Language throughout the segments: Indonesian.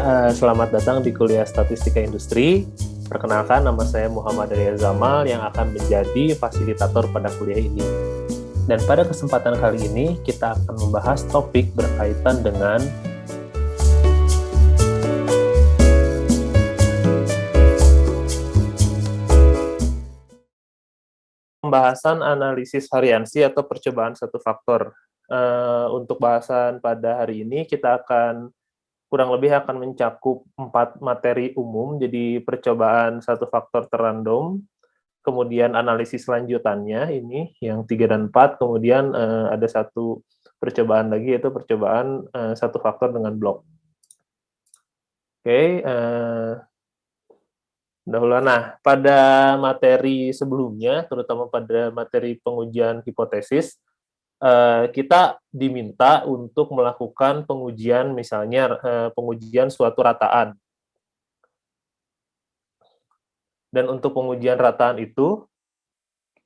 Selamat datang di kuliah Statistika Industri. Perkenalkan, nama saya Muhammad Arya Zamal yang akan menjadi fasilitator pada kuliah ini. Dan pada kesempatan kali ini, kita akan membahas topik berkaitan dengan pembahasan analisis variansi atau percobaan satu faktor. Untuk bahasan pada hari ini, kita akan kurang lebih akan mencakup 4 materi umum, jadi percobaan satu faktor terrandom, kemudian analisis lanjutannya ini yang 3 dan 4, kemudian ada satu percobaan lagi yaitu percobaan satu faktor dengan blok. Oke, dahulu. Nah, pada materi sebelumnya, terutama pada materi pengujian hipotesis, kita diminta untuk melakukan pengujian, misalnya pengujian suatu rataan. Dan untuk pengujian rataan itu,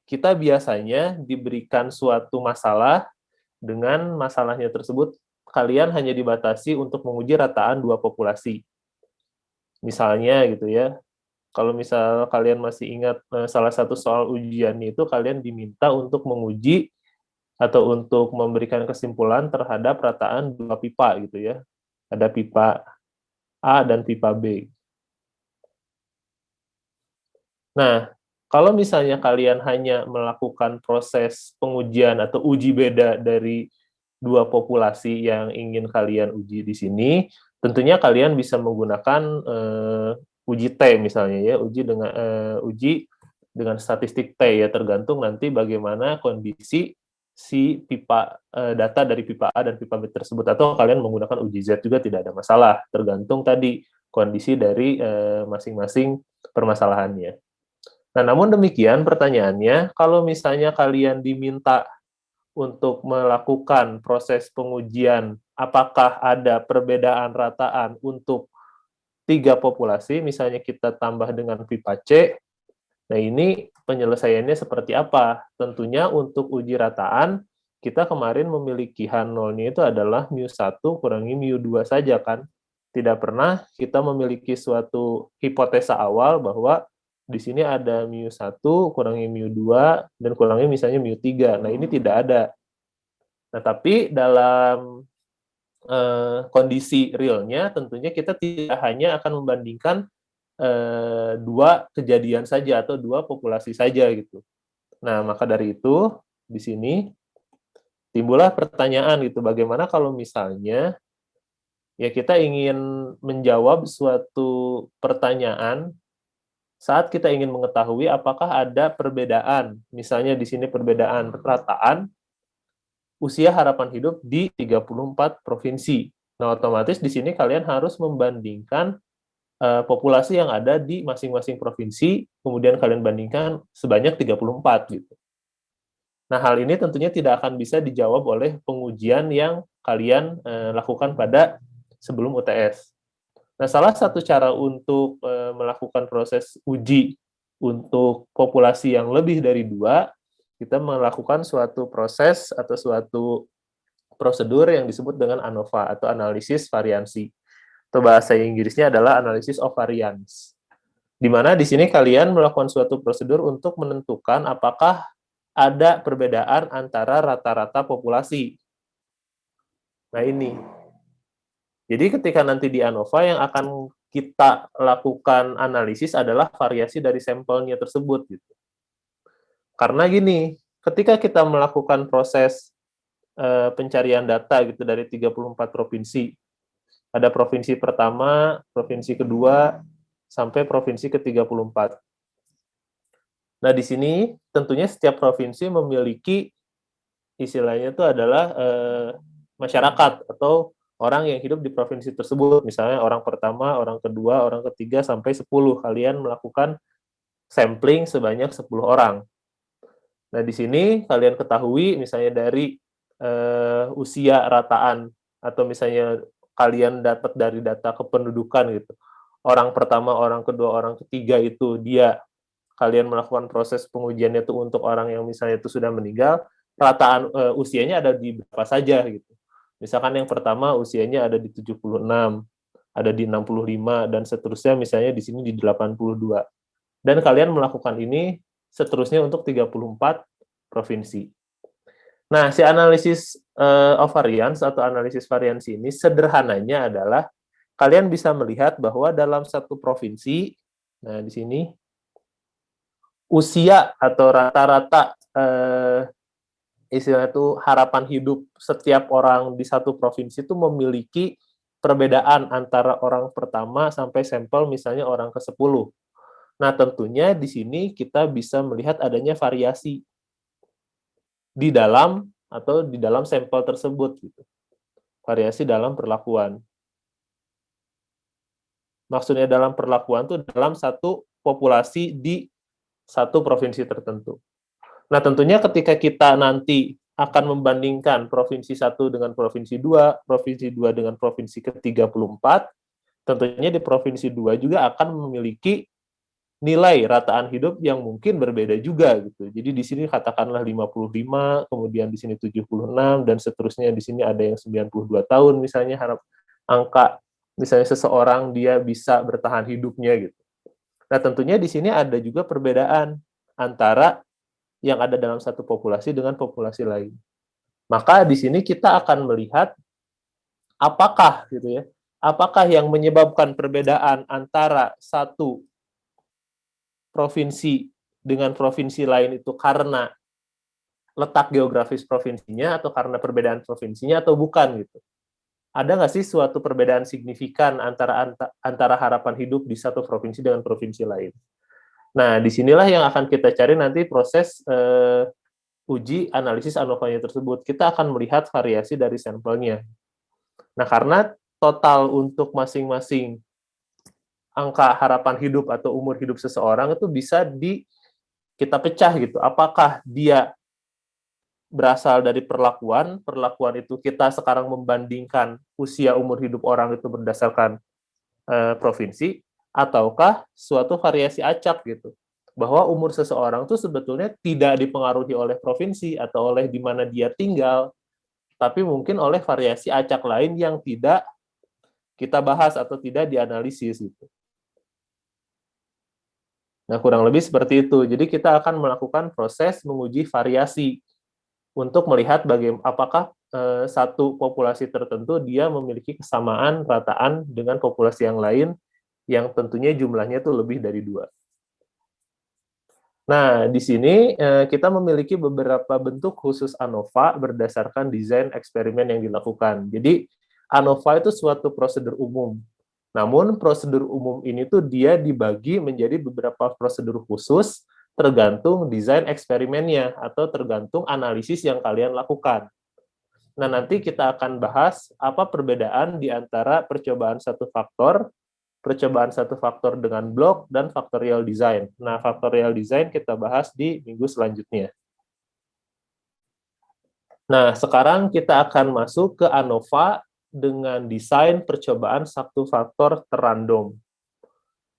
kita biasanya diberikan suatu masalah, dengan masalahnya tersebut kalian hanya dibatasi untuk menguji rataan 2 populasi. Misalnya gitu ya, kalau misal kalian masih ingat salah satu soal ujian itu kalian diminta untuk menguji atau untuk memberikan kesimpulan terhadap rataan 2 pipa gitu ya. Ada pipa A dan pipa B. Nah, kalau misalnya kalian hanya melakukan proses pengujian atau uji beda dari 2 populasi yang ingin kalian uji di sini, tentunya kalian bisa menggunakan uji T misalnya ya, uji dengan statistik T ya, tergantung nanti bagaimana kondisi si pipa data dari pipa A dan pipa B tersebut, atau kalian menggunakan uji Z juga tidak ada masalah, tergantung tadi kondisi dari masing-masing permasalahannya. Nah, namun demikian pertanyaannya, kalau misalnya kalian diminta untuk melakukan proses pengujian, apakah ada perbedaan rataan untuk 3 populasi, misalnya kita tambah dengan pipa C, nah ini penyelesaiannya seperti apa? Tentunya untuk uji rataan, kita kemarin memiliki H0-nya itu adalah mu1 kurangi mu2 saja kan? Tidak pernah kita memiliki suatu hipotesa awal bahwa di sini ada mu1 kurangi mu2 dan kurangi misalnya mu3. Nah, ini tidak ada. Nah, tapi dalam kondisi realnya tentunya kita tidak hanya akan membandingkan 2 kejadian saja atau 2 populasi saja gitu. Nah, maka dari itu di sini timbullah pertanyaan gitu, bagaimana kalau misalnya ya kita ingin menjawab suatu pertanyaan saat kita ingin mengetahui apakah ada perbedaan, misalnya di sini perbedaan rataan usia harapan hidup di 34 provinsi. Nah, otomatis di sini kalian harus membandingkan populasi yang ada di masing-masing provinsi, kemudian kalian bandingkan sebanyak 34 gitu. Nah, hal ini tentunya tidak akan bisa dijawab oleh pengujian yang kalian lakukan pada sebelum UTS. Nah, salah satu cara untuk melakukan proses uji untuk populasi yang lebih dari 2, kita melakukan suatu proses atau suatu prosedur yang disebut dengan ANOVA atau analisis variansi. Atau bahasa Inggrisnya adalah analysis of variance. Di mana di sini kalian melakukan suatu prosedur untuk menentukan apakah ada perbedaan antara rata-rata populasi. Nah, ini. Jadi ketika nanti di ANOVA yang akan kita lakukan analisis adalah variasi dari sampelnya tersebut gitu. Karena gini, ketika kita melakukan proses pencarian data gitu dari 34 provinsi, ada provinsi pertama, provinsi kedua, sampai provinsi ke-34. Nah, di sini tentunya setiap provinsi memiliki istilahnya itu adalah masyarakat atau orang yang hidup di provinsi tersebut. Misalnya orang pertama, orang kedua, orang ketiga, sampai 10. Kalian melakukan sampling sebanyak 10 orang. Nah, di sini kalian ketahui misalnya dari usia rataan, atau misalnya kalian dapat dari data kependudukan gitu. Orang pertama, orang kedua, orang ketiga itu kalian melakukan proses pengujiannya itu untuk orang yang misalnya itu sudah meninggal, rataan usianya ada di berapa saja gitu. Misalkan yang pertama usianya ada di 76, ada di 65, dan seterusnya misalnya di sini di 82. Dan kalian melakukan ini seterusnya untuk 34 provinsi. Nah, si analisis of variance atau analisis variansi ini sederhananya adalah kalian bisa melihat bahwa dalam satu provinsi, nah di sini usia atau rata-rata istilah itu harapan hidup setiap orang di satu provinsi itu memiliki perbedaan antara orang pertama sampai sampel misalnya orang ke-10. Nah, tentunya di sini kita bisa melihat adanya variasi di dalam atau di dalam sampel tersebut gitu. Variasi dalam perlakuan. Maksudnya dalam perlakuan itu dalam satu populasi di satu provinsi tertentu. Nah, tentunya ketika kita nanti akan membandingkan provinsi 1 dengan provinsi 2, provinsi 2 dengan provinsi ke-34, tentunya di provinsi 2 juga akan memiliki nilai rataan hidup yang mungkin berbeda juga gitu. Jadi di sini katakanlah 55, kemudian di sini 76, dan seterusnya di sini ada yang 92 tahun misalnya angka misalnya seseorang dia bisa bertahan hidupnya gitu. Nah, tentunya di sini ada juga perbedaan antara yang ada dalam satu populasi dengan populasi lain. Maka di sini kita akan melihat apakah gitu ya, apakah yang menyebabkan perbedaan antara satu provinsi dengan provinsi lain itu karena letak geografis provinsinya atau karena perbedaan provinsinya atau bukan gitu. Ada nggak sih suatu perbedaan signifikan antara harapan hidup di satu provinsi dengan provinsi lain? Nah, disinilah yang akan kita cari nanti proses uji analisis ANOVA-nya tersebut. Kita akan melihat variasi dari sampelnya. Nah, karena total untuk masing-masing angka harapan hidup atau umur hidup seseorang itu bisa kita pecah gitu. Apakah dia berasal dari perlakuan itu kita sekarang membandingkan usia umur hidup orang itu berdasarkan provinsi, ataukah suatu variasi acak gitu, bahwa umur seseorang itu sebetulnya tidak dipengaruhi oleh provinsi atau oleh di mana dia tinggal, tapi mungkin oleh variasi acak lain yang tidak kita bahas atau tidak dianalisis gitu. Nah, kurang lebih seperti itu. Jadi kita akan melakukan proses menguji variasi untuk melihat apakah satu populasi tertentu dia memiliki kesamaan rataan dengan populasi yang lain yang tentunya jumlahnya itu lebih dari 2. Nah, di sini kita memiliki beberapa bentuk khusus ANOVA berdasarkan desain eksperimen yang dilakukan. Jadi, ANOVA itu suatu prosedur umum. Namun, prosedur umum ini tuh dia dibagi menjadi beberapa prosedur khusus tergantung desain eksperimennya atau tergantung analisis yang kalian lakukan. Nah, nanti kita akan bahas apa perbedaan di antara percobaan satu faktor dengan blok, dan factorial design. Nah, factorial design kita bahas di minggu selanjutnya. Nah, sekarang kita akan masuk ke ANOVA dengan desain percobaan satu faktor terrandom.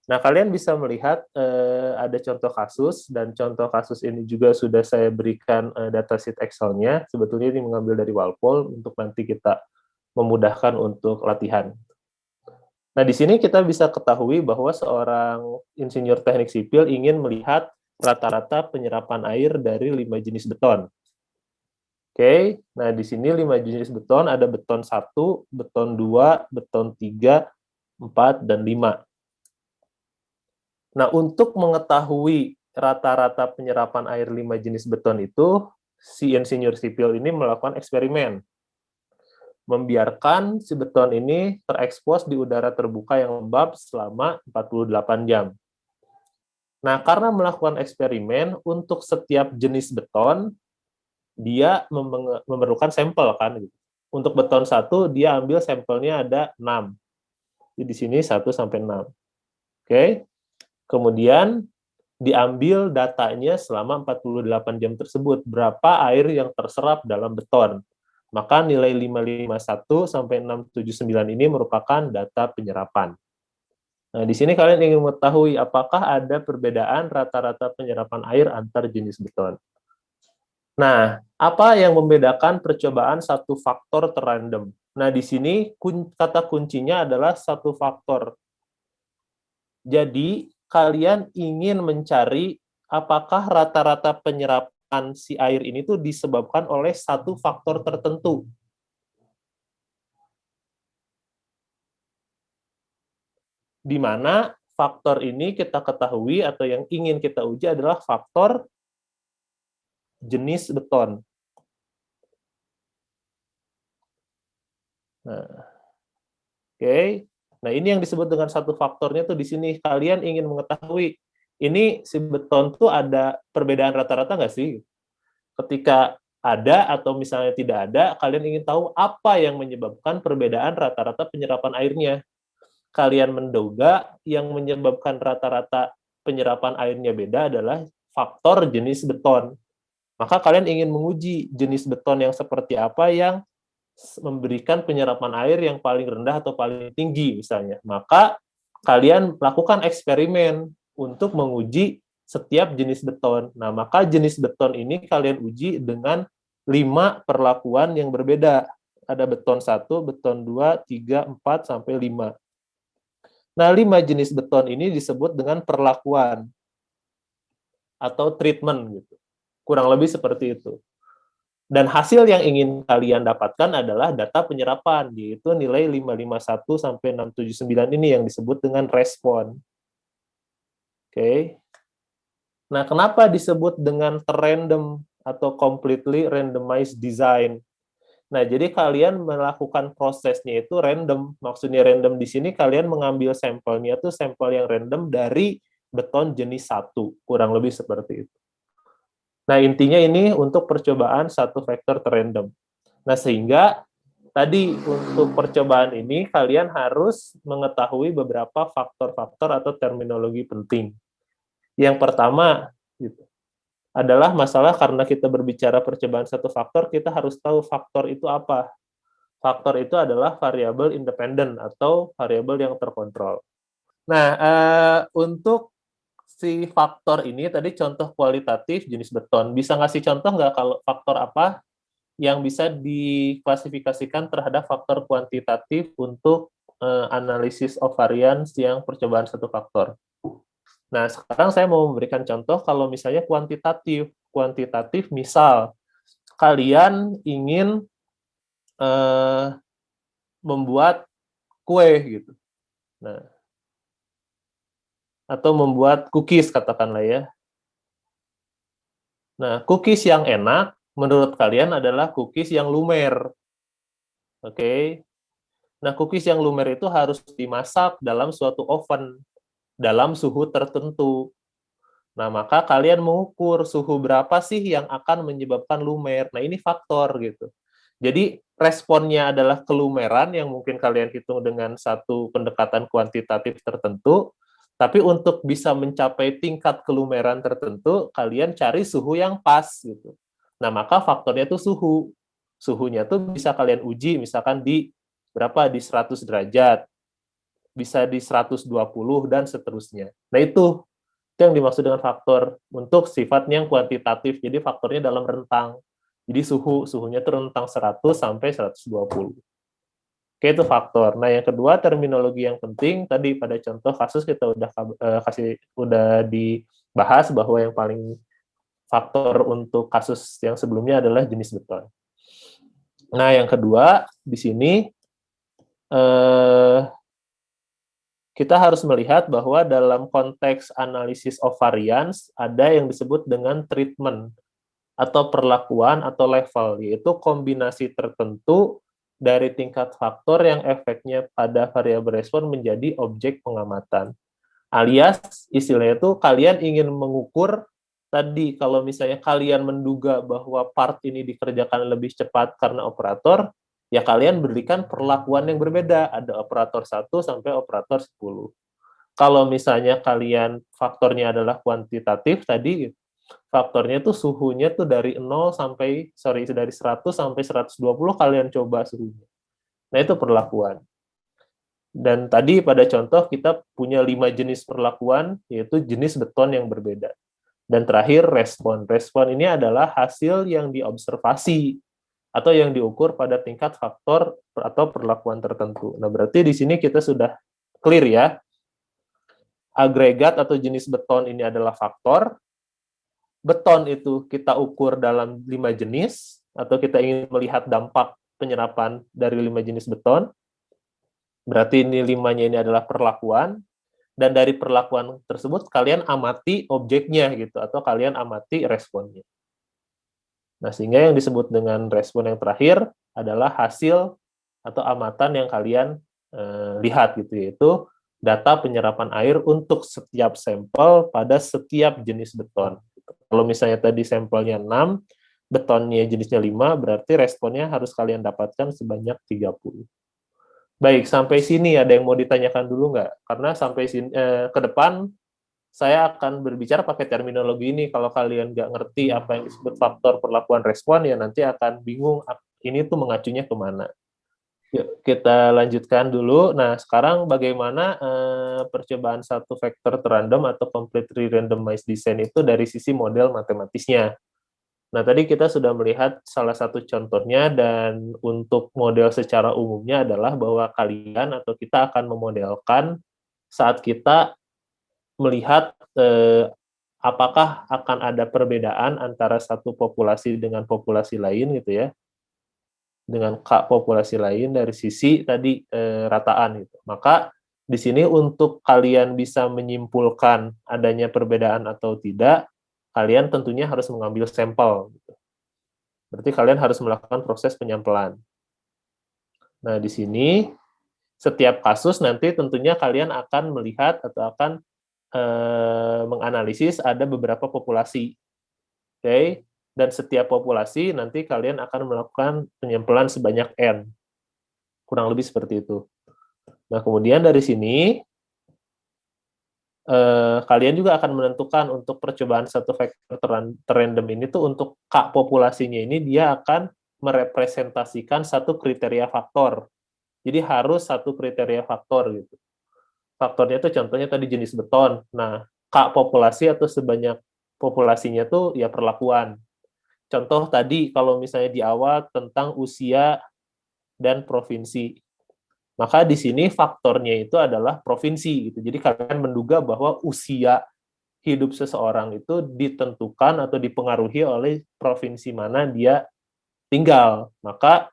Nah, kalian bisa melihat ada contoh kasus, dan contoh kasus ini juga sudah saya berikan datasheet Excel-nya. Sebetulnya ini mengambil dari Walpole untuk nanti kita memudahkan untuk latihan. Nah, di sini kita bisa ketahui bahwa seorang insinyur teknik sipil ingin melihat rata-rata penyerapan air dari 5 jenis beton. Oke, nah di sini 5 jenis beton, ada beton 1, beton 2, beton 3, 4, dan 5. Nah, untuk mengetahui rata-rata penyerapan air 5 jenis beton itu, si insinyur sipil ini melakukan eksperimen. Membiarkan si beton ini terekspos di udara terbuka yang lembab selama 48 jam. Nah, karena melakukan eksperimen, untuk setiap jenis beton, dia memerlukan sampel kan. Untuk beton 1, dia ambil sampelnya ada 6. Jadi di sini 1 sampai 6. Oke. Kemudian diambil datanya selama 48 jam tersebut, berapa air yang terserap dalam beton. Maka nilai 551 sampai 679 ini merupakan data penyerapan. Nah, di sini kalian ingin mengetahui apakah ada perbedaan rata-rata penyerapan air antar jenis beton. Nah, apa yang membedakan percobaan satu faktor terrandom? Nah, di sini kata kuncinya adalah satu faktor. Jadi, kalian ingin mencari apakah rata-rata penyerapan si air ini tuh disebabkan oleh satu faktor tertentu. Di mana faktor ini kita ketahui atau yang ingin kita uji adalah faktor jenis beton. Nah, oke. Nah, ini yang disebut dengan satu faktornya tuh di sini. Kalian ingin mengetahui, ini si beton tuh ada perbedaan rata-rata nggak sih? Ketika ada atau misalnya tidak ada, kalian ingin tahu apa yang menyebabkan perbedaan rata-rata penyerapan airnya. Kalian menduga yang menyebabkan rata-rata penyerapan airnya beda adalah faktor jenis beton. Maka kalian ingin menguji jenis beton yang seperti apa yang memberikan penyerapan air yang paling rendah atau paling tinggi misalnya. Maka kalian lakukan eksperimen untuk menguji setiap jenis beton. Nah, maka jenis beton ini kalian uji dengan 5 perlakuan yang berbeda. Ada beton 1, beton 2, 3, 4, sampai 5. Nah, 5 jenis beton ini disebut dengan perlakuan atau treatment gitu. Kurang lebih seperti itu. Dan hasil yang ingin kalian dapatkan adalah data penyerapan, yaitu nilai 551 sampai 679 ini yang disebut dengan respon. Oke. Nah, kenapa disebut dengan random atau completely randomized design? Nah, jadi kalian melakukan prosesnya itu random. Maksudnya random di sini kalian mengambil sampelnya itu sampel yang random dari beton jenis 1, kurang lebih seperti itu. Nah, intinya ini untuk percobaan satu vektor terrandom. Nah, sehingga tadi untuk percobaan ini kalian harus mengetahui beberapa faktor-faktor atau terminologi penting. Yang pertama gitu, adalah masalah karena kita berbicara percobaan satu faktor, kita harus tahu faktor itu apa. Faktor itu adalah variabel independen atau variabel yang terkontrol. Nah, untuk si faktor ini tadi contoh kualitatif jenis beton. Bisa ngasih contoh nggak kalau faktor apa yang bisa diklasifikasikan terhadap faktor kuantitatif untuk analisis of variance yang percobaan satu faktor. Nah, sekarang saya mau memberikan contoh kalau misalnya kuantitatif. Kuantitatif misal kalian ingin membuat kue gitu. Nah, atau membuat cookies katakanlah ya. Nah, cookies yang enak menurut kalian adalah cookies yang lumer. Oke. Nah, cookies yang lumer itu harus dimasak dalam suatu oven dalam suhu tertentu. Nah, maka kalian mengukur suhu berapa sih yang akan menyebabkan lumer. Nah, ini faktor gitu. Jadi, responnya adalah kelumeran yang mungkin kalian hitung dengan satu pendekatan kuantitatif tertentu, tapi untuk bisa mencapai tingkat kelumeran tertentu, kalian cari suhu yang pas gitu. Nah, maka faktornya itu suhu. Suhunya tuh bisa kalian uji misalkan di berapa di 100 derajat, bisa di 120 dan seterusnya. Nah, itu yang dimaksud dengan faktor untuk sifatnya yang kuantitatif. Jadi faktornya dalam rentang. Jadi suhunya itu rentang 100 sampai 120. Oke, itu faktor. Nah, yang kedua terminologi yang penting tadi pada contoh kasus kita udah dibahas bahwa yang paling faktor untuk kasus yang sebelumnya adalah jenis beton. Nah, yang kedua di sini kita harus melihat bahwa dalam konteks analisis of variance ada yang disebut dengan treatment atau perlakuan atau level, yaitu kombinasi tertentu dari tingkat faktor yang efeknya pada variabel respon menjadi objek pengamatan. Alias istilahnya itu kalian ingin mengukur tadi kalau misalnya kalian menduga bahwa part ini dikerjakan lebih cepat karena operator, ya kalian berikan perlakuan yang berbeda, ada operator 1 sampai operator 10. Kalau misalnya kalian faktornya adalah kuantitatif tadi, faktornya tuh suhunya tuh dari 0 sampai dari 100 sampai 120 kalian coba suhunya. Nah, itu perlakuan. Dan tadi pada contoh kita punya 5 jenis perlakuan, yaitu jenis beton yang berbeda. Dan terakhir, respon. Respon ini adalah hasil yang diobservasi atau yang diukur pada tingkat faktor atau perlakuan tertentu. Nah, berarti di sini kita sudah clear ya. Agregat atau jenis beton ini adalah faktor. Beton itu kita ukur dalam 5 jenis, atau kita ingin melihat dampak penyerapan dari 5 jenis beton. Berarti ini 5-nya ini adalah perlakuan, dan dari perlakuan tersebut kalian amati objeknya gitu, atau kalian amati responnya. Nah, sehingga yang disebut dengan respon yang terakhir adalah hasil atau amatan yang kalian lihat gitu, yaitu data penyerapan air untuk setiap sampel pada setiap jenis beton. Kalau misalnya tadi sampelnya 6, betonnya jenisnya 5, berarti responnya harus kalian dapatkan sebanyak 30. Baik, sampai sini ada yang mau ditanyakan dulu nggak? Karena sampai sini, ke depan saya akan berbicara pakai terminologi ini. Kalau kalian nggak ngerti apa yang disebut faktor perlakuan respon, ya nanti akan bingung ini tuh mengacunya kemana. Yuk, kita lanjutkan dulu. Nah, sekarang bagaimana percobaan satu vektor random atau completely randomized design itu dari sisi model matematisnya. Nah, tadi kita sudah melihat salah satu contohnya, dan untuk model secara umumnya adalah bahwa kalian atau kita akan memodelkan saat kita melihat apakah akan ada perbedaan antara satu populasi dengan populasi lain gitu ya, dengan populasi lain dari sisi tadi rataan gitu. Maka di sini untuk kalian bisa menyimpulkan adanya perbedaan atau tidak, kalian tentunya harus mengambil sampel. Gitu. Berarti kalian harus melakukan proses penyampelan. Nah, di sini setiap kasus nanti tentunya kalian akan melihat atau akan menganalisis ada beberapa populasi. Oke? Dan setiap populasi nanti kalian akan melakukan penyampelan sebanyak N. Kurang lebih seperti itu. Nah, kemudian dari sini kalian juga akan menentukan untuk percobaan satu vektor random ini tuh untuk K populasinya ini dia akan merepresentasikan satu kriteria faktor. Jadi harus satu kriteria faktor gitu. Faktornya itu contohnya tadi jenis beton. Nah, K populasi atau sebanyak populasinya tuh ya perlakuan. Contoh tadi kalau misalnya di awal tentang usia dan provinsi. Maka di sini faktornya itu adalah provinsi gitu. Jadi kalian menduga bahwa usia hidup seseorang itu ditentukan atau dipengaruhi oleh provinsi mana dia tinggal. Maka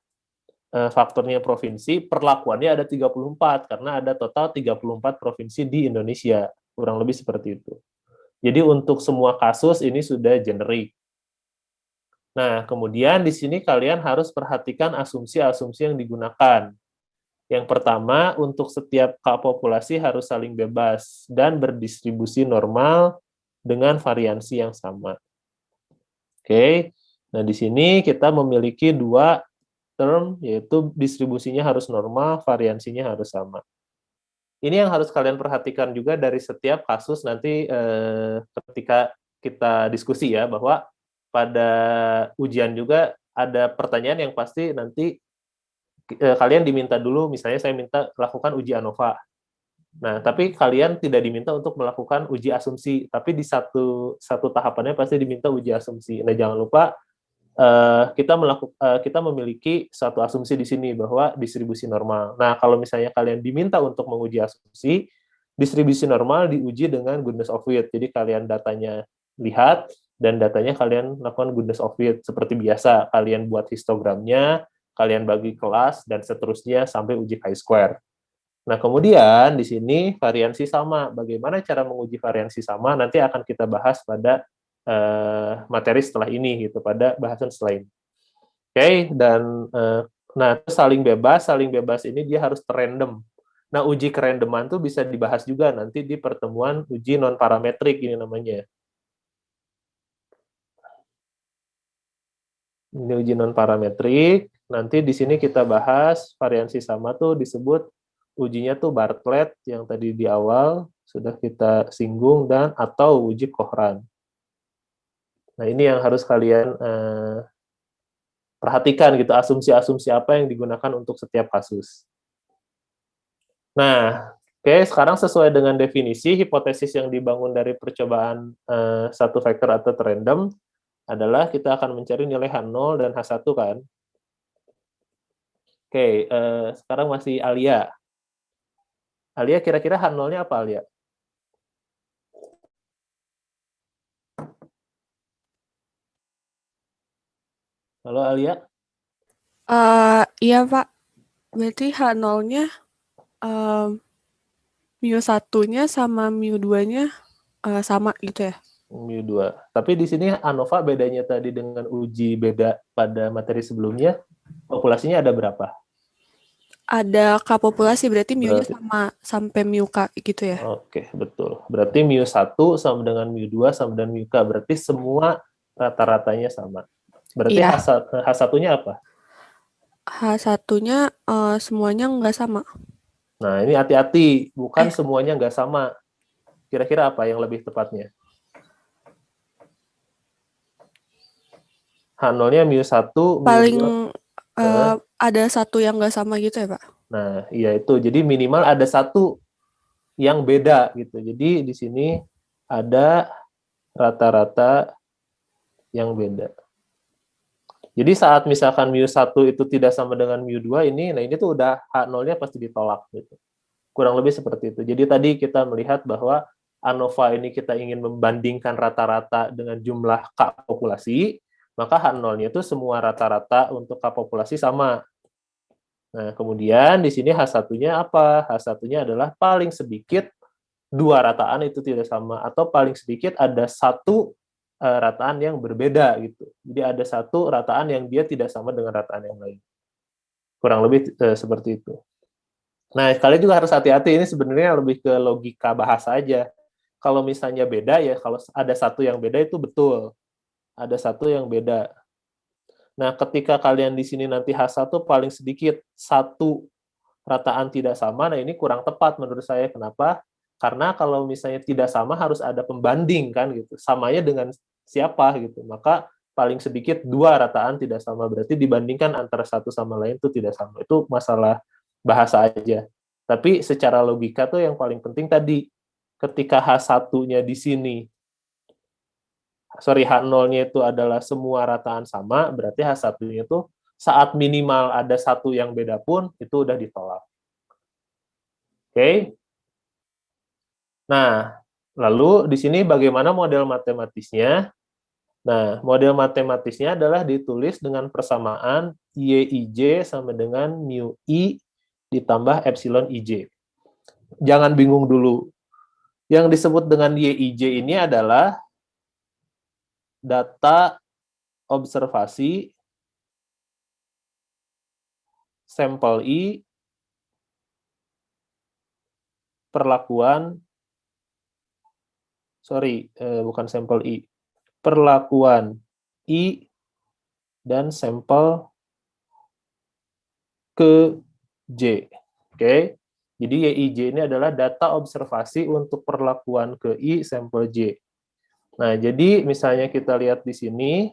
faktornya provinsi, perlakuannya ada 34 karena ada total 34 provinsi di Indonesia. Kurang lebih seperti itu. Jadi untuk semua kasus ini sudah generik. Nah, kemudian di sini kalian harus perhatikan asumsi-asumsi yang digunakan. Yang pertama, untuk setiap K populasi harus saling bebas dan berdistribusi normal dengan variansi yang sama. Oke, nah di sini kita memiliki dua term, yaitu distribusinya harus normal, variansinya harus sama. Ini yang harus kalian perhatikan juga dari setiap kasus nanti ketika kita diskusi ya, bahwa pada ujian juga ada pertanyaan yang pasti nanti kalian diminta dulu, misalnya saya minta lakukan uji ANOVA. Nah, tapi kalian tidak diminta untuk melakukan uji asumsi, tapi di satu tahapannya pasti diminta uji asumsi. Nah, jangan lupa kita memiliki satu asumsi di sini bahwa distribusi normal. Nah, kalau misalnya kalian diminta untuk menguji asumsi, distribusi normal diuji dengan goodness of fit. Jadi kalian datanya lihat dan datanya kalian lakukan goodness of fit seperti biasa. Kalian buat histogramnya, kalian bagi kelas, dan seterusnya sampai uji chi-square. Nah, kemudian di sini variansi sama. Bagaimana cara menguji variansi sama? Nanti akan kita bahas pada materi setelah ini, gitu, pada bahasan selain. Oke, dan nah, saling bebas ini dia harus random. Nah, uji kerandoman tuh bisa dibahas juga nanti di pertemuan uji non-parametrik ini namanya. Ini uji non-parametrik. Nanti di sini kita bahas variansi sama tuh disebut ujinya tuh Bartlett yang tadi di awal sudah kita singgung, dan atau uji Kohran. Nah, ini yang harus kalian perhatikan gitu, asumsi-asumsi apa yang digunakan untuk setiap kasus. Nah, Oke, sekarang sesuai dengan definisi, hipotesis yang dibangun dari percobaan satu vektor atau random adalah kita akan mencari nilai H0 dan H1 kan. Oke, sekarang masih Alia. Alia kira-kira H0-nya apa, Alia? Halo, Alia? Iya Pak, berarti H0-nya mu satunya sama mu 2-nya sama gitu ya? Mu 2. Tapi di sini ANOVA bedanya tadi dengan uji beda pada materi sebelumnya, populasinya ada berapa? Ada K populasi, berarti mu-nya Berarti, sama sampai mu K gitu ya? oke, betul. Berarti mu 1 sama dengan mu 2 sama dengan mu K. Berarti semua rata-ratanya sama. Berarti Iya, H1-nya apa? H1-nya semuanya nggak sama. Nah, ini hati-hati. Bukan Eh, semuanya nggak sama. Kira-kira apa yang lebih tepatnya? H0-nya mu 1, mu 2. paling Nah, ada satu yang nggak sama gitu ya Pak? nah, iya itu. Jadi minimal ada satu yang beda gitu. Jadi di sini ada rata-rata yang beda. Jadi saat misalkan mu 1 itu tidak sama dengan mu 2 ini, nah ini tuh udah H0-nya pasti ditolak gitu. Kurang lebih seperti itu. Jadi tadi kita melihat bahwa ANOVA ini kita ingin membandingkan rata-rata dengan jumlah K populasi, maka H0-nya itu semua rata-rata untuk K populasi sama. Nah, kemudian di sini H1-nya apa? H1-nya adalah paling sedikit dua rataan itu tidak sama, atau paling sedikit ada satu rataan yang berbeda gitu. Jadi ada satu rataan yang dia tidak sama dengan rataan yang lain. Kurang lebih seperti itu. Nah, kalian juga harus hati-hati, ini sebenarnya lebih ke logika bahasa aja. Kalau misalnya beda ya, kalau ada satu yang beda itu betul. Ada satu yang beda. Nah, ketika kalian di sini nanti H1 paling sedikit satu rataan tidak sama, nah ini kurang tepat menurut saya. Kenapa? Karena kalau misalnya tidak sama harus ada pembanding kan gitu. Samanya dengan siapa gitu. Maka paling sedikit dua rataan tidak sama. Berarti dibandingkan antara satu sama lain itu tidak sama. Itu masalah bahasa aja. Tapi secara logika tuh yang paling penting tadi, ketika H1-nya di sini, H0-nya itu adalah semua rataan sama, berarti H1-nya itu saat minimal ada satu yang beda pun, itu udah ditolak. Oke? Nah, lalu di sini bagaimana model matematisnya? Nah, model matematisnya adalah ditulis dengan persamaan YIJ sama dengan mu I ditambah epsilon IJ. Jangan bingung dulu. Yang disebut dengan YIJ ini adalah data observasi sampel I, perlakuan, bukan sampel I, perlakuan I dan sampel ke J. Oke. Jadi YIJ ini adalah data observasi untuk perlakuan ke I sampel J. Nah, jadi misalnya kita lihat di sini,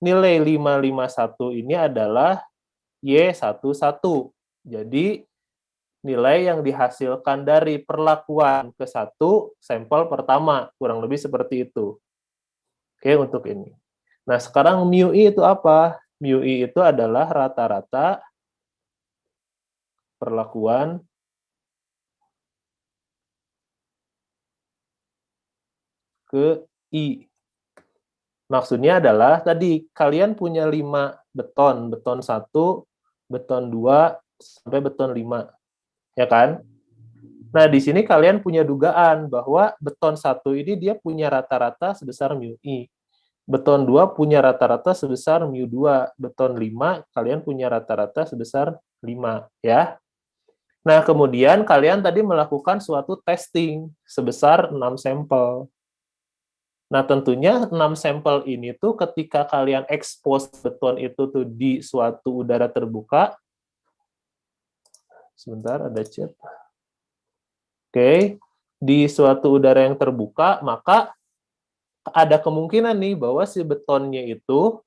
nilai 551 ini adalah Y11. Jadi, nilai yang dihasilkan dari perlakuan ke satu sampel pertama. Kurang lebih seperti itu. Oke, untuk ini. Nah, sekarang mu I itu apa? Mu I itu adalah rata-rata perlakuan ke I. Maksudnya adalah tadi kalian punya 5 beton, beton 1, beton 2, sampai beton 5, ya kan? Nah, di sini kalian punya dugaan bahwa beton 1 ini dia punya rata-rata sebesar mu I. Beton 2 punya rata-rata sebesar mu 2. Beton 5 kalian punya rata-rata sebesar 5, ya. Nah, kemudian kalian tadi melakukan suatu testing sebesar 6 sampel. Nah, tentunya 6 sampel ini tuh ketika kalian expose beton itu tuh di suatu udara terbuka, sebentar ada chat. Oke, di suatu udara yang terbuka, maka ada kemungkinan nih bahwa si betonnya itu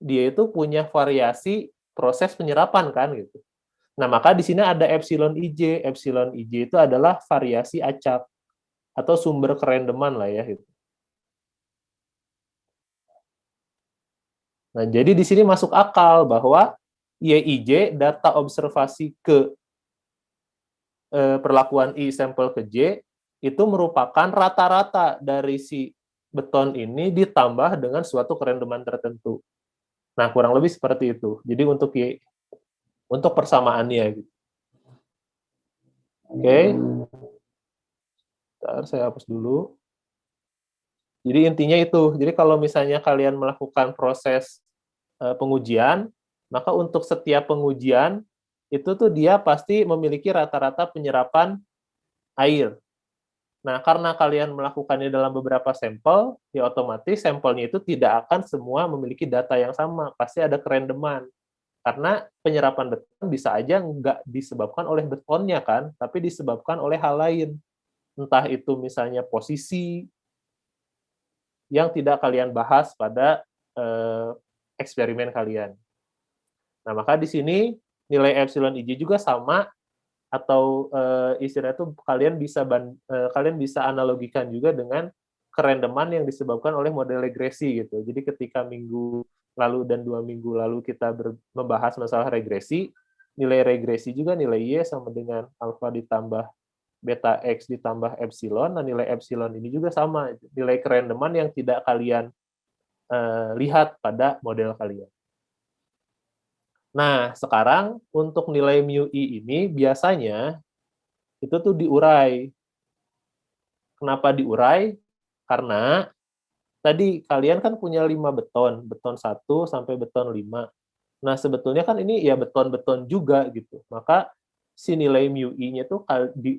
dia itu punya variasi proses penyerapan kan gitu. Nah, maka di sini ada epsilon IJ. Epsilon IJ itu adalah variasi acak atau sumber kerandoman lah ya. Gitu. Nah, jadi di sini masuk akal bahwa YIJ data observasi ke perlakuan I sampel ke J itu merupakan rata-rata dari si beton ini ditambah dengan suatu kerandoman tertentu. Nah, kurang lebih seperti itu. Jadi untuk persamaannya gitu. Oke. Bentar, saya hapus dulu. Jadi intinya itu. Jadi kalau misalnya kalian melakukan proses pengujian, maka untuk setiap pengujian itu tuh dia pasti memiliki rata-rata penyerapan air. Nah, karena kalian melakukannya dalam beberapa sampel, ya otomatis sampelnya itu tidak akan semua memiliki data yang sama. Pasti ada kerandoman. Karena penyerapan beton bisa aja nggak disebabkan oleh betonnya kan, tapi disebabkan oleh hal lain. Entah itu misalnya posisi yang tidak kalian bahas pada eksperimen kalian. Nah, maka di sini nilai epsilon IJ juga sama atau istilahnya itu kalian bisa analogikan juga dengan kerandoman yang disebabkan oleh model regresi gitu. Jadi ketika minggu lalu dan 2 minggu lalu kita membahas masalah regresi, nilai regresi juga nilai Y sama dengan alfa ditambah beta X ditambah epsilon. Nah, nilai epsilon ini juga sama, nilai kerandoman yang tidak kalian lihat pada model kalian. Nah, sekarang untuk nilai mu I ini biasanya itu tuh diurai. Kenapa diurai? Karena tadi kalian kan punya 5 beton, beton 1 sampai beton 5. Nah, sebetulnya kan ini ya beton-beton juga gitu. Maka si nilai mu I-nya tuh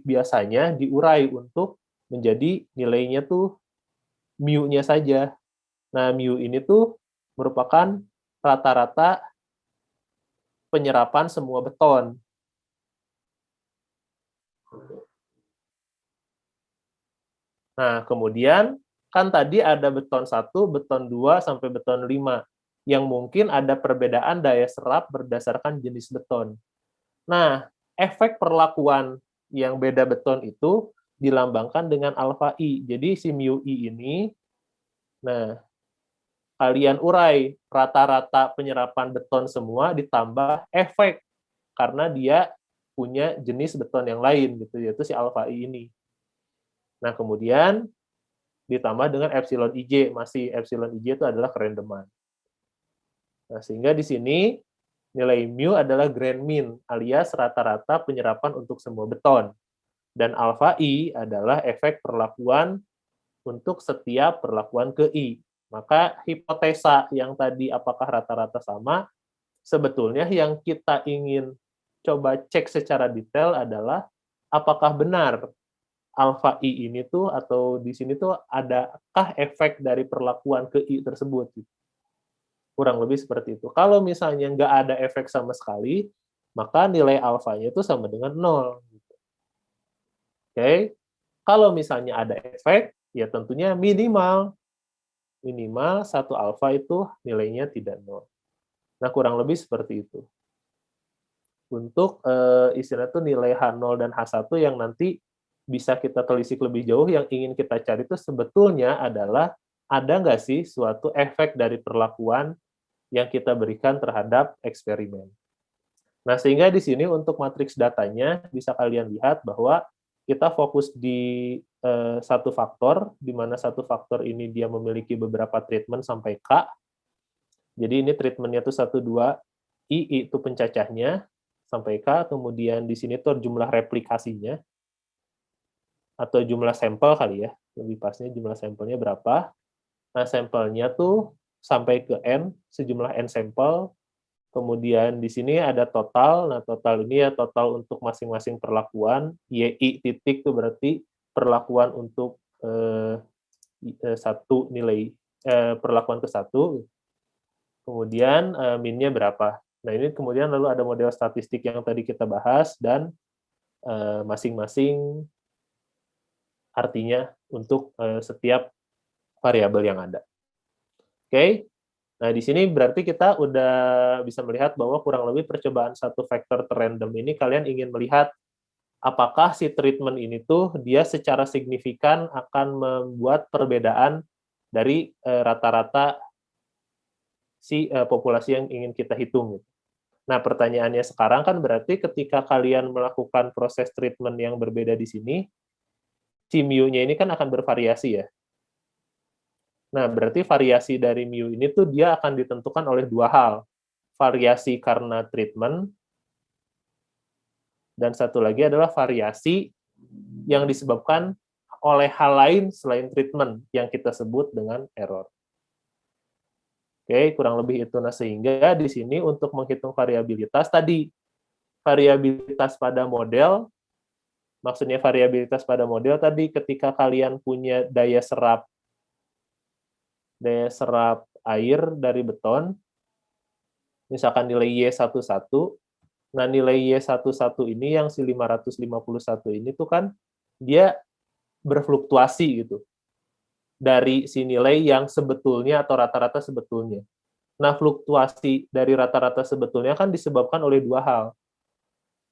biasanya diurai untuk menjadi nilainya tuh mu-nya saja. Nah, mu ini tuh merupakan rata-rata penyerapan semua beton. Nah, kemudian kan tadi ada beton 1, beton 2, sampai beton 5, yang mungkin ada perbedaan daya serap berdasarkan jenis beton. Nah, efek perlakuan yang beda beton itu dilambangkan dengan alfa I. Jadi si mu I ini, nah, kalian urai rata-rata penyerapan beton semua ditambah efek karena dia punya jenis beton yang lain gitu, yaitu si alfa I ini. Nah, kemudian ditambah dengan epsilon IJ, masih epsilon IJ itu adalah kerandoman. Nah, sehingga di sini nilai mu adalah grand mean alias rata-rata penyerapan untuk semua beton. Dan alfa I adalah efek perlakuan untuk setiap perlakuan ke I. Maka hipotesa yang tadi apakah rata-rata sama, sebetulnya yang kita ingin coba cek secara detail adalah apakah benar alfa I ini tuh atau di sini tuh adakah efek dari perlakuan ke I tersebut. Kurang lebih seperti itu. Kalau misalnya nggak ada efek sama sekali, maka nilai alfanya itu sama dengan 0. Oke. Kalau misalnya ada efek, ya tentunya minimal 1 alfa itu nilainya tidak 0. Nah, kurang lebih seperti itu. Untuk istilah itu nilai H0 dan H1 yang nanti bisa kita telisik lebih jauh, yang ingin kita cari itu sebetulnya adalah ada nggak sih suatu efek dari perlakuan yang kita berikan terhadap eksperimen. Nah, sehingga di sini untuk matriks datanya bisa kalian lihat bahwa kita fokus di satu faktor, di mana satu faktor ini dia memiliki beberapa treatment sampai K. Jadi ini treatmentnya tuh 1, 2, I itu pencacahnya, sampai K, kemudian di sini tuh jumlah replikasinya, atau jumlah sampel kali ya, lebih pasnya jumlah sampelnya berapa. Nah, sampelnya tuh sampai ke N, sejumlah N sampel. Kemudian di sini ada total. Nah, total ini ya total untuk masing-masing perlakuan. YI titik itu berarti perlakuan untuk satu nilai perlakuan ke satu. Kemudian minnya berapa. Nah, ini kemudian lalu ada model statistik yang tadi kita bahas dan masing-masing artinya untuk setiap variabel yang ada. Oke. Nah, di sini berarti kita udah bisa melihat bahwa kurang lebih percobaan satu vektor terrandom ini kalian ingin melihat apakah si treatment ini tuh dia secara signifikan akan membuat perbedaan dari rata-rata si populasi yang ingin kita hitung. Nah, pertanyaannya sekarang kan berarti ketika kalian melakukan proses treatment yang berbeda di sini, si mu-nya ini kan akan bervariasi ya. Nah, berarti variasi dari mu ini tuh dia akan ditentukan oleh dua hal. Variasi karena treatment, dan satu lagi adalah variasi yang disebabkan oleh hal lain selain treatment yang kita sebut dengan error. Oke, kurang lebih itu. Nah, sehingga di sini untuk menghitung variabilitas tadi, variabilitas pada model, maksudnya variabilitas pada model tadi ketika kalian punya daya serap air dari beton, misalkan nilai Y11, nah nilai Y11 ini yang si 551 ini tuh kan dia berfluktuasi gitu dari si nilai yang sebetulnya atau rata-rata sebetulnya. Nah, fluktuasi dari rata-rata sebetulnya kan disebabkan oleh dua hal.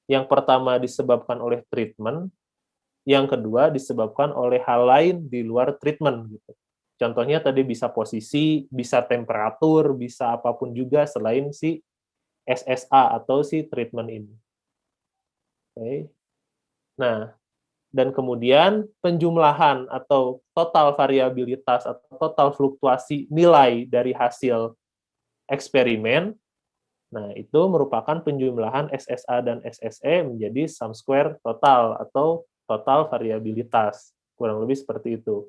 Yang pertama disebabkan oleh treatment, yang kedua disebabkan oleh hal lain di luar treatment gitu. Contohnya tadi bisa posisi, bisa temperatur, bisa apapun juga selain si SSA atau si treatment ini. Oke. Nah, dan kemudian penjumlahan atau total variabilitas atau total fluktuasi nilai dari hasil eksperimen, nah itu merupakan penjumlahan SSA dan SSE menjadi sum square total atau total variabilitas. Kurang lebih seperti itu.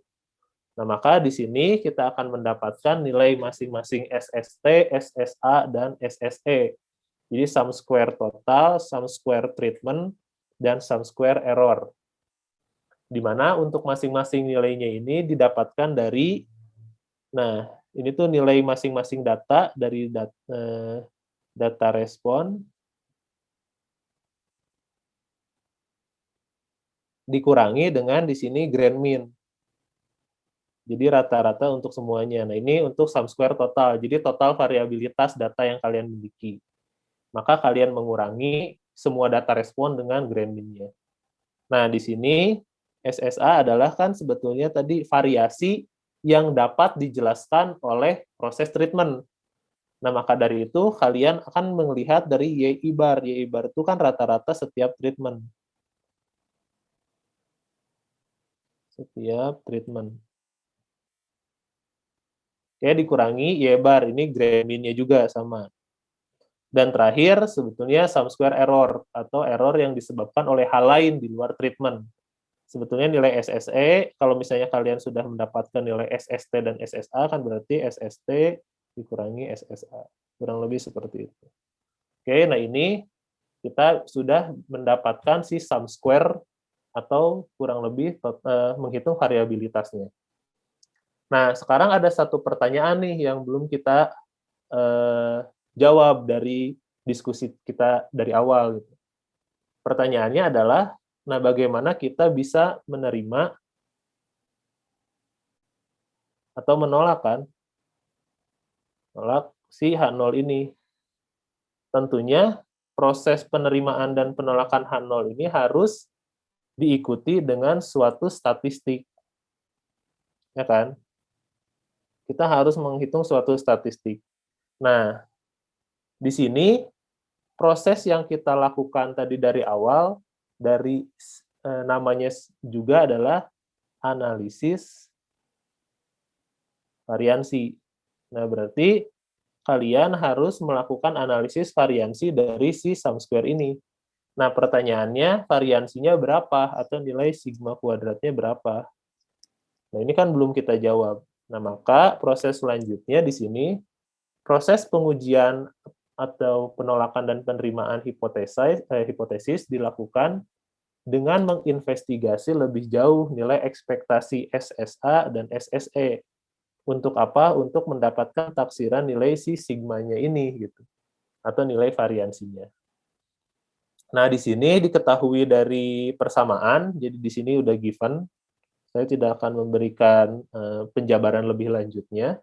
Nah, maka di sini kita akan mendapatkan nilai masing-masing SST, SSA, dan SSE. Jadi sum square total, sum square treatment, dan sum square error. Di mana untuk masing-masing nilainya ini didapatkan dari, nah ini tuh nilai masing-masing data dari data respon dikurangi dengan di sini grand mean. Jadi rata-rata untuk semuanya. Nah, ini untuk sum square total. Jadi total variabilitas data yang kalian miliki. Maka kalian mengurangi semua data respon dengan grand mean-nya. Nah, di sini SSA adalah kan sebetulnya tadi variasi yang dapat dijelaskan oleh proses treatment. Nah, maka dari itu kalian akan melihat dari YI bar. YI bar itu kan rata-rata setiap treatment. Setiap treatment. Oke, dikurangi Y bar, ini grand mean-nya juga sama. Dan terakhir, sebetulnya sum square error, atau error yang disebabkan oleh hal lain di luar treatment. Sebetulnya nilai SSE, kalau misalnya kalian sudah mendapatkan nilai SST dan SSA, kan berarti SST dikurangi SSA. Kurang lebih seperti itu. Oke, nah ini kita sudah mendapatkan si sum square, atau kurang lebih menghitung variabilitasnya. Nah, sekarang ada satu pertanyaan nih yang belum kita jawab dari diskusi kita dari awal. Gitu. Pertanyaannya adalah, nah bagaimana kita bisa menerima atau menolak kan, menolak si H0 ini. Tentunya proses penerimaan dan penolakan H0 ini harus diikuti dengan suatu statistik, ya kan? Kita harus menghitung suatu statistik. Nah, di sini proses yang kita lakukan tadi dari awal, dari namanya juga adalah analisis variansi. Nah, berarti kalian harus melakukan analisis variansi dari si sum square ini. Nah, pertanyaannya variansinya berapa atau nilai sigma kuadratnya berapa? Nah, ini kan belum kita jawab. Nah, maka proses selanjutnya di sini, proses pengujian atau penolakan dan penerimaan hipotesis dilakukan dengan menginvestigasi lebih jauh nilai ekspektasi SSA dan SSE. Untuk apa? Untuk mendapatkan taksiran nilai si sigmanya ini gitu, atau nilai variansinya. Nah, di sini diketahui dari persamaan, jadi di sini udah given. Saya tidak akan memberikan penjabaran lebih lanjutnya.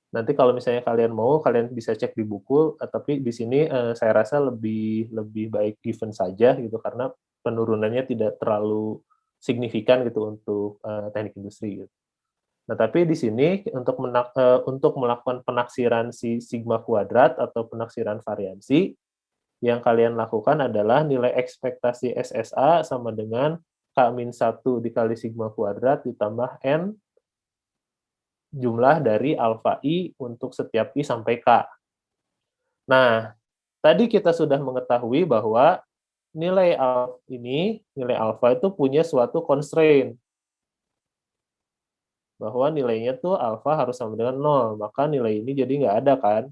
Nanti kalau misalnya kalian mau, kalian bisa cek di buku, tapi di sini saya rasa lebih baik given saja gitu, karena penurunannya tidak terlalu signifikan gitu untuk teknik industri gitu. Nah, tapi di sini untuk melakukan penaksiran si sigma kuadrat atau penaksiran variansi, yang kalian lakukan adalah nilai ekspektasi SSA sama dengan K-1 dikali sigma kuadrat ditambah N jumlah dari alfa I untuk setiap I sampai K. Nah, tadi kita sudah mengetahui bahwa nilai alfa itu punya suatu constraint, bahwa nilainya tuh alfa harus sama dengan 0, maka nilai ini jadi nggak ada kan.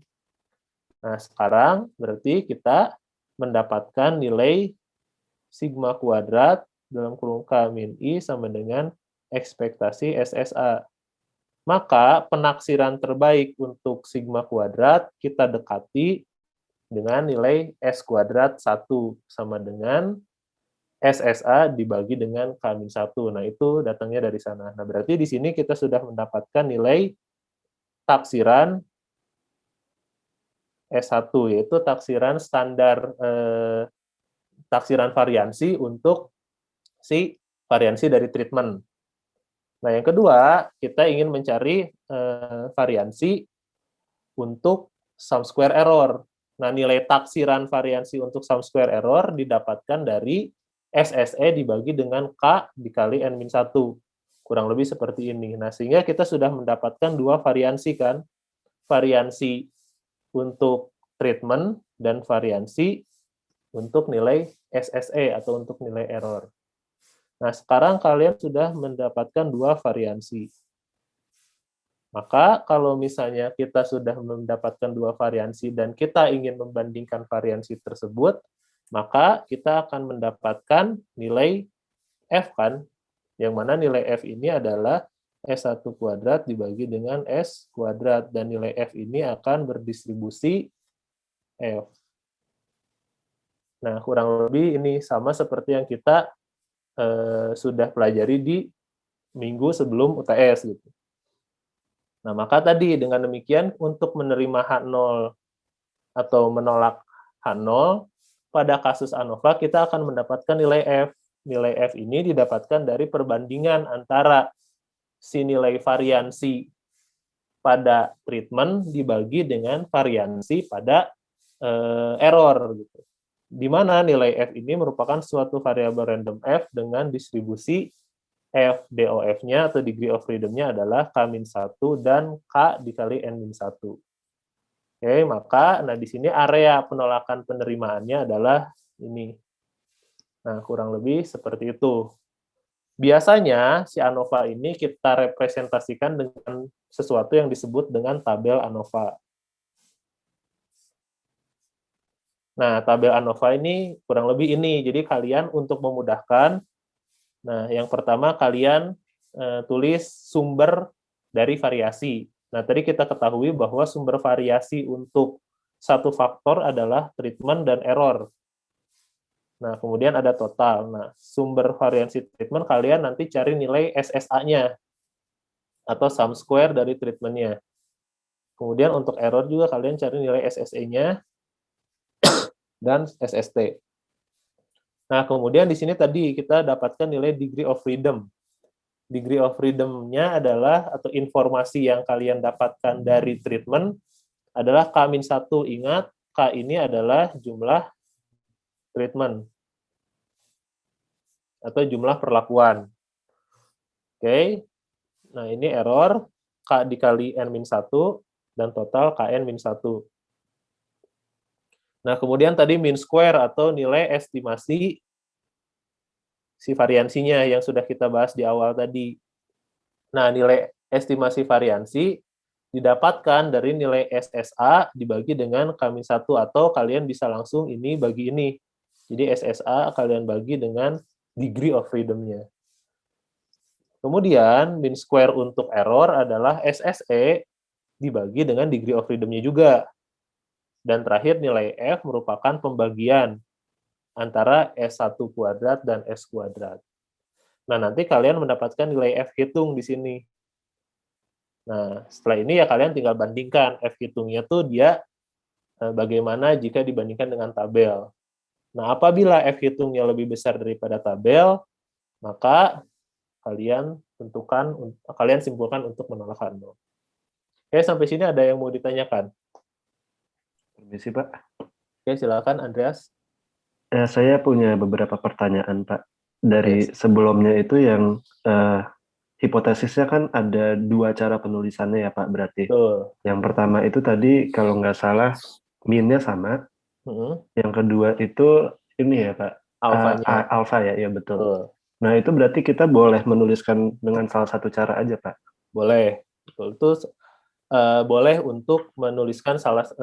Nah, sekarang berarti kita mendapatkan nilai sigma kuadrat dalam kurung K min I sama dengan ekspektasi SSA. Maka penaksiran terbaik untuk sigma kuadrat kita dekati dengan nilai S kuadrat 1 sama dengan SSA dibagi dengan K-1. Nah, itu datangnya dari sana. Nah, berarti di sini kita sudah mendapatkan nilai taksiran S1, yaitu taksiran standar, taksiran variansi untuk si variansi dari treatment. Nah, yang kedua, kita ingin mencari variansi untuk sum square error. Nah, nilai taksiran variansi untuk sum square error didapatkan dari SSE dibagi dengan K dikali N-1. Kurang lebih seperti ini. Nah, sehingga kita sudah mendapatkan dua variansi kan. Variansi untuk treatment dan variansi untuk nilai SSE atau untuk nilai error. Nah, sekarang kalian sudah mendapatkan dua variansi. Maka kalau misalnya kita sudah mendapatkan dua variansi dan kita ingin membandingkan variansi tersebut, maka kita akan mendapatkan nilai F kan, yang mana nilai F ini adalah S1 kuadrat dibagi dengan S kuadrat, dan nilai F ini akan berdistribusi F. Nah, kurang lebih ini sama seperti yang kita sudah pelajari di minggu sebelum UTS gitu. Nah, maka tadi dengan demikian untuk menerima H0 atau menolak H0, pada kasus ANOVA kita akan mendapatkan nilai F. Nilai F ini didapatkan dari perbandingan antara si nilai variansi pada treatment dibagi dengan variansi pada error gitu. Di mana nilai F ini merupakan suatu variabel random F dengan distribusi F DOF-nya atau degree of freedom-nya adalah K-1 dan K dikali N-1. Oke, maka di sini area penolakan penerimaannya adalah ini. Nah, kurang lebih seperti itu. Biasanya si ANOVA ini kita representasikan dengan sesuatu yang disebut dengan tabel ANOVA. Nah, tabel ANOVA ini kurang lebih ini. Jadi kalian untuk memudahkan, nah, yang pertama kalian tulis sumber dari variasi. Nah, tadi kita ketahui bahwa sumber variasi untuk satu faktor adalah treatment dan error. Nah, kemudian ada total. Nah, sumber variasi treatment kalian nanti cari nilai SSA-nya atau sum square dari treatment-nya. Kemudian untuk error juga kalian cari nilai SSE-nya dan SST. Nah, kemudian di sini tadi kita dapatkan nilai degree of freedom. Degree of freedom-nya adalah, atau informasi yang kalian dapatkan dari treatment, adalah K-1. Ingat, K ini adalah jumlah treatment, atau jumlah perlakuan. Oke, nah ini error, K dikali N-1, dan total KN-1. Nah, kemudian tadi mean square atau nilai estimasi si variansinya yang sudah kita bahas di awal tadi. Nah, nilai estimasi variansi didapatkan dari nilai SSA dibagi dengan K-1, atau kalian bisa langsung ini bagi ini. Jadi SSA kalian bagi dengan degree of freedom-nya. Kemudian mean square untuk error adalah SSE dibagi dengan degree of freedom-nya juga. Dan terakhir nilai F merupakan pembagian antara S1 kuadrat dan S kuadrat. Nah, nanti kalian mendapatkan nilai F hitung di sini. Nah, setelah ini ya kalian tinggal bandingkan F hitungnya tuh dia bagaimana jika dibandingkan dengan tabel. Nah, apabila F hitungnya lebih besar daripada tabel, maka kalian simpulkan untuk menolak Hano. Oke, sampai sini ada yang mau ditanyakan? Permisi, Pak. Oke, silakan Andreas. Saya punya beberapa pertanyaan, Pak. Dari sebelumnya itu yang hipotesisnya kan ada 2 cara penulisannya ya, Pak, berarti. Betul. Yang pertama itu tadi kalau nggak salah min-nya sama. Yang kedua itu ini ya, Pak, Alfanya. alfa ya, iya betul. Betul. Nah, itu berarti kita boleh menuliskan dengan salah satu cara aja, Pak? Boleh. Betul. Itu boleh untuk menuliskan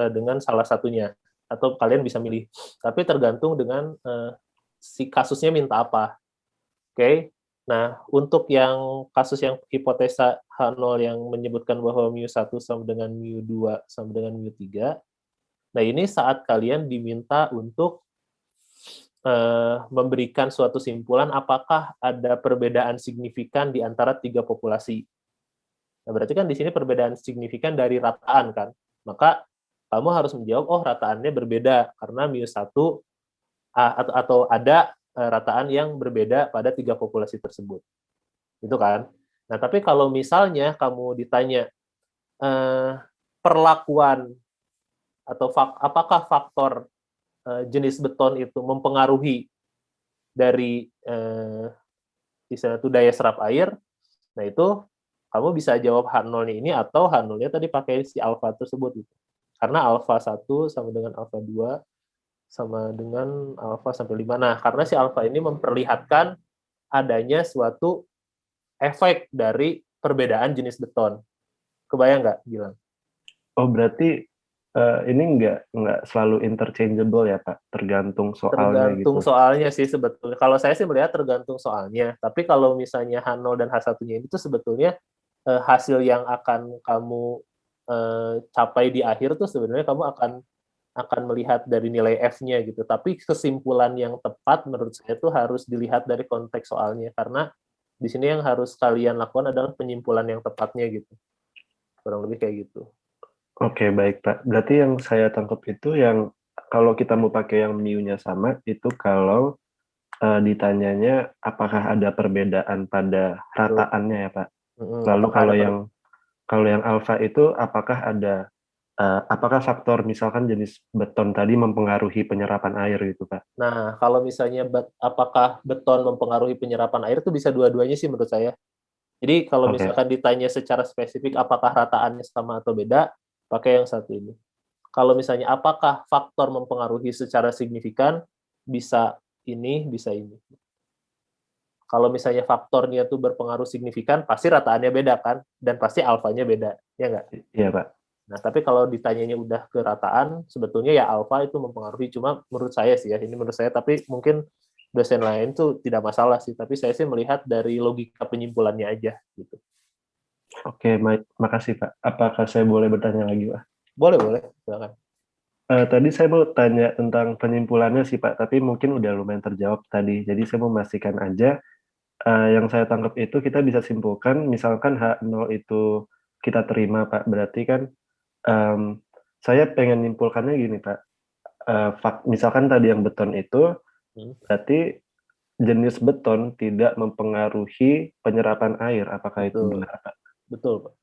dengan salah satunya. Atau kalian bisa milih. Tapi tergantung dengan si kasusnya minta apa. Oke. Nah, untuk yang kasus yang hipotesa H0 yang menyebutkan bahwa mu1 sama dengan mu2 sama dengan mu3, nah ini saat kalian diminta untuk memberikan suatu simpulan apakah ada perbedaan signifikan di antara 3 populasi. Nah, berarti kan di sini perbedaan signifikan dari rataan kan. Maka kamu harus menjawab, oh rataannya berbeda karena mu1 atau ada rataan yang berbeda pada 3 populasi tersebut. Itu kan. Nah, tapi kalau misalnya kamu ditanya perlakuan atau apakah faktor jenis beton itu mempengaruhi dari istilah itu daya serap air, nah itu kamu bisa jawab H0-nya ini atau H0-nya tadi pakai si alfa tersebut. Gitu. Karena alfa 1 sama dengan alfa 2 sama dengan alfa sampai 5. Nah, karena si alfa ini memperlihatkan adanya suatu efek dari perbedaan jenis beton. Kebayang nggak, Gilang? Oh, berarti ini nggak selalu interchangeable ya, Pak? Tergantung soalnya tergantung gitu. Soalnya sih sebetulnya. Kalau saya sih melihat tergantung soalnya. Tapi kalau misalnya H0 dan H1-nya itu sebetulnya hasil yang akan kamu capai di akhir tuh sebenarnya kamu akan melihat dari nilai F-nya gitu. Tapi kesimpulan yang tepat menurut saya itu harus dilihat dari konteks soalnya. Karena di sini yang harus kalian lakukan adalah penyimpulan yang tepatnya gitu. Kurang lebih kayak gitu. Oke, baik, Pak. Berarti yang saya tangkap itu yang kalau kita mau pakai yang mu-nya sama, itu kalau ditanyanya apakah ada perbedaan pada rataannya ya, Pak. Lalu kalau yang alfa itu apakah faktor misalkan jenis beton tadi mempengaruhi penyerapan air gitu, Pak? Nah, kalau misalnya apakah beton mempengaruhi penyerapan air itu bisa dua-duanya sih menurut saya. Jadi kalau misalkan ditanya secara spesifik apakah rataannya sama atau beda, pakai yang satu ini. Kalau misalnya apakah faktor mempengaruhi secara signifikan, bisa ini, bisa ini. Kalau misalnya faktornya itu berpengaruh signifikan, pasti rataannya beda kan, dan pasti alfanya beda, ya nggak? Iya, Pak. Nah, tapi kalau ditanyanya udah ke rataan, sebetulnya ya alfa itu mempengaruhi, cuma menurut saya sih ya, ini menurut saya, tapi mungkin dosen lain tuh tidak masalah sih, tapi saya sih melihat dari logika penyimpulannya aja, gitu. Oke, makasih Pak. Apakah saya boleh bertanya lagi, Pak? Boleh, silakan. Tadi saya mau tanya tentang penyimpulannya sih Pak, tapi mungkin udah lumayan terjawab tadi. Jadi saya mau memastikan aja, yang saya tangkap itu kita bisa simpulkan, misalkan H0 itu kita terima Pak, berarti kan saya pengen nyimpulkannya gini Pak, misalkan tadi yang beton itu, berarti jenis beton tidak mempengaruhi penyerapan air, apakah itu benar Pak? Betul Pak.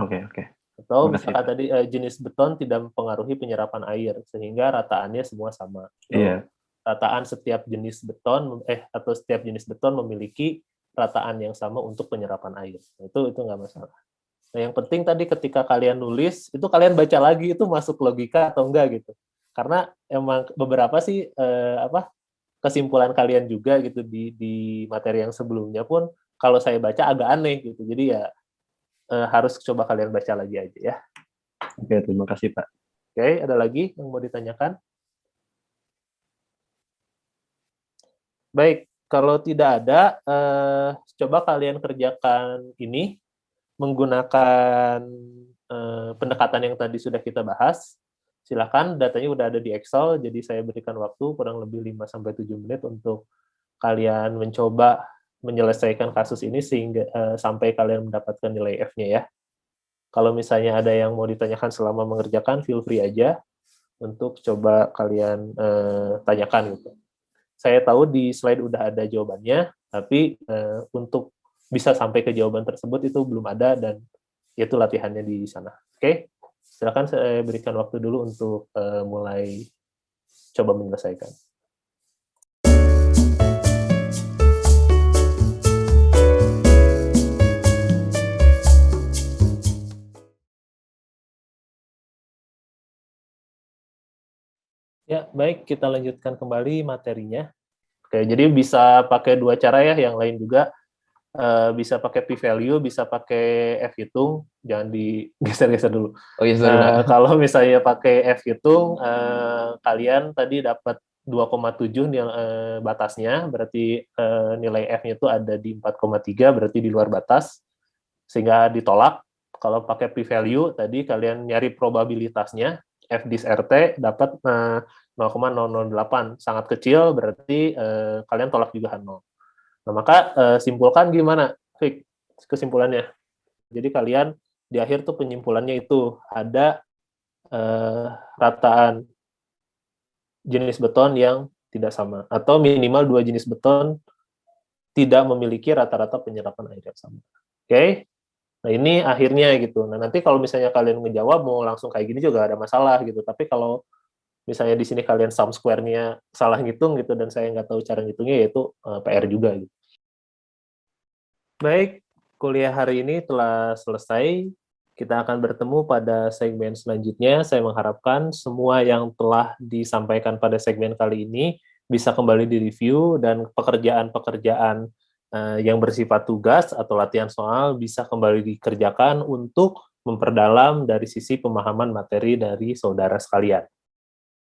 Oke. Atau misalkan tadi jenis beton tidak mempengaruhi penyerapan air, sehingga rataannya semua sama. Iya. Rataan setiap jenis beton atau setiap jenis beton memiliki rataan yang sama untuk penyerapan air. Itu nggak masalah. Nah, yang penting tadi ketika kalian nulis, itu kalian baca lagi itu masuk logika atau enggak gitu. Karena emang beberapa sih kesimpulan kalian juga gitu di materi yang sebelumnya pun kalau saya baca agak aneh gitu. Jadi ya harus coba kalian baca lagi aja ya. Oke, terima kasih Pak. Oke, ada lagi yang mau ditanyakan? Baik, kalau tidak ada, coba kalian kerjakan ini menggunakan pendekatan yang tadi sudah kita bahas. Silakan, datanya udah ada di Excel, jadi saya berikan waktu kurang lebih 5-7 menit untuk kalian mencoba menyelesaikan kasus ini sehingga sampai kalian mendapatkan nilai F-nya ya. Kalau misalnya ada yang mau ditanyakan selama mengerjakan, feel free aja untuk coba kalian tanyakan gitu. Saya tahu di slide udah ada jawabannya, tapi untuk bisa sampai ke jawaban tersebut itu belum ada, dan itu latihannya di sana. Oke, silakan saya berikan waktu dulu untuk mulai coba menyelesaikan. Ya, baik, kita lanjutkan kembali materinya. Oke, jadi bisa pakai dua cara ya, yang lain juga. Bisa pakai p-value, bisa pakai f-hitung, jangan digeser-geser dulu. Oh iya, sorry Pak. Kalau misalnya pakai f-hitung, kalian tadi dapat 2,7 batasnya, berarti nilai f-nya itu ada di 4,3, berarti di luar batas, sehingga ditolak. Kalau pakai p-value, tadi kalian nyari probabilitasnya, f dis rt dapat 0,008, sangat kecil, berarti kalian tolak juga 0. Nah, maka simpulkan gimana, Fik, kesimpulannya. Jadi kalian di akhir tuh penyimpulannya itu ada rataan jenis beton yang tidak sama, atau minimal 2 jenis beton tidak memiliki rata-rata penyerapan air yang sama. Oke? Nah, ini akhirnya gitu. Nah, nanti kalau misalnya kalian ngejawab mau langsung kayak gini juga ada masalah gitu. Tapi kalau misalnya di sini kalian sum square-nya salah ngitung gitu, dan saya nggak tahu cara ngitungnya, yaitu PR juga gitu. Baik, kuliah hari ini telah selesai. Kita akan bertemu pada segmen selanjutnya. Saya mengharapkan semua yang telah disampaikan pada segmen kali ini bisa kembali direview, dan pekerjaan-pekerjaan yang bersifat tugas atau latihan soal bisa kembali dikerjakan untuk memperdalam dari sisi pemahaman materi dari saudara sekalian.